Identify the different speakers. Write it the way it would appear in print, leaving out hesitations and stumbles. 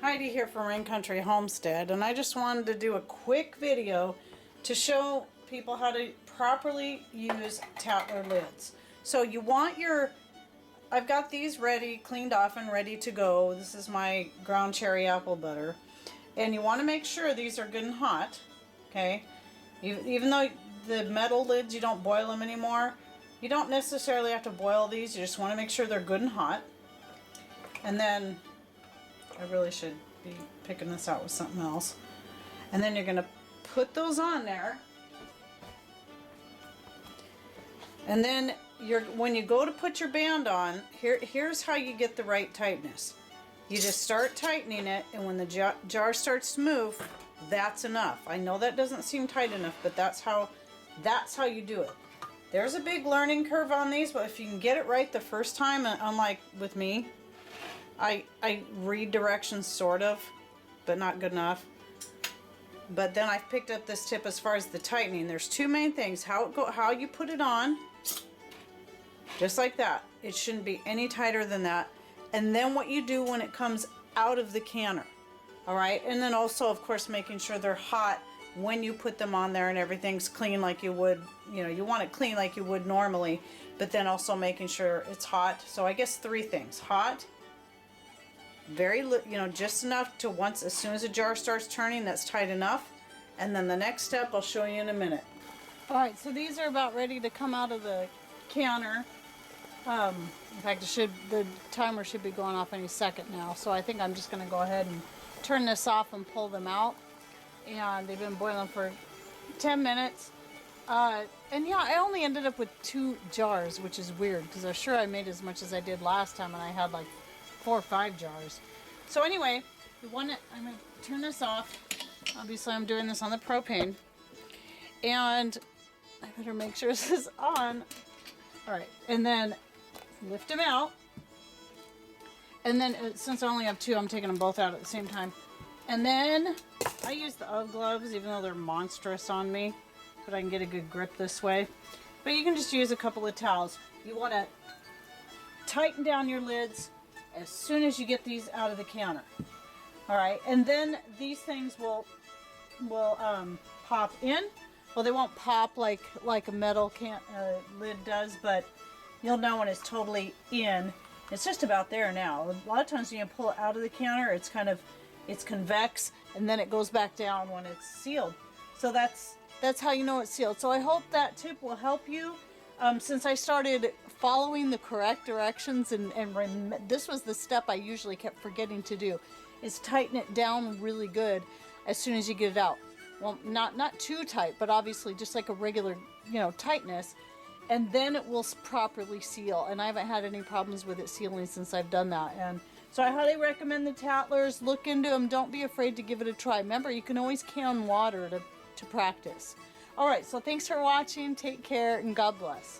Speaker 1: Heidi here from Rain Country Homestead, and I just wanted to do a quick video to show people how to properly use Tattler lids. So you want your, I've got these ready, cleaned off and ready to go. This is my ground cherry apple butter. And you want to make sure these are good and hot, okay? Even though the metal lids, you don't boil them anymore, you don't necessarily have to boil these. You just want to make sure they're good and hot. And then, I really should be picking this out with something else. And then you're going to put those on there. And then when you go to put your band on, here's how you get the right tightness. You just start tightening it, and when the jar starts to move, that's enough. I know that doesn't seem tight enough, but that's how you do it. There's a big learning curve on these, but if you can get it right the first time, unlike with me, I read directions sort of, but not good enough. But then I've picked up this tip as far as the tightening. There's two main things: how you put it on, just like that. It shouldn't be any tighter than that. And then what you do when it comes out of the canner. All right, and then also, of course, making sure they're hot when you put them on there and everything's clean like you would, you want it clean like you would normally, but then also making sure it's hot. So I guess three things: hot, just enough to as soon as the jar starts turning, that's tight enough. And then the next step I'll show you in a minute. All right, so these are about ready to come out of the canner. In fact, the timer should be going off any second now. So I think I'm just going to go ahead and turn this off and pull them out. And they've been boiling for 10 minutes. And yeah, I only ended up with 2 jars, which is weird because I'm sure I made as much as I did last time, and I had like 4 or 5 jars. So anyway, I'm going to turn this off. Obviously, I'm doing this on the propane. And I better make sure this is on. All right, and then lift them out. And then, since I only have 2, I'm taking them both out at the same time. And then I use the UGG gloves, even though they're monstrous on me, but I can get a good grip this way. But you can just use a couple of towels. You want to tighten down your lids as soon as you get these out of the counter. All right, and then these things will pop in. Well, they won't pop like a metal lid does, but you'll know when it's totally in. It's just about there now. A lot of times when you pull it out of the counter, it's convex, and then it goes back down when it's sealed. So that's how you know it's sealed. So I hope that tip will help you. Since I started following the correct directions, and this was the step I usually kept forgetting to do, is tighten it down really good as soon as you get it out. Well, not too tight, but obviously just like a regular, tightness, and then it will properly seal. And I haven't had any problems with it sealing since I've done that. And so I highly recommend the Tattlers. Look into them. Don't be afraid to give it a try. Remember, you can always can water to practice. All right, so thanks for watching. Take care, and God bless.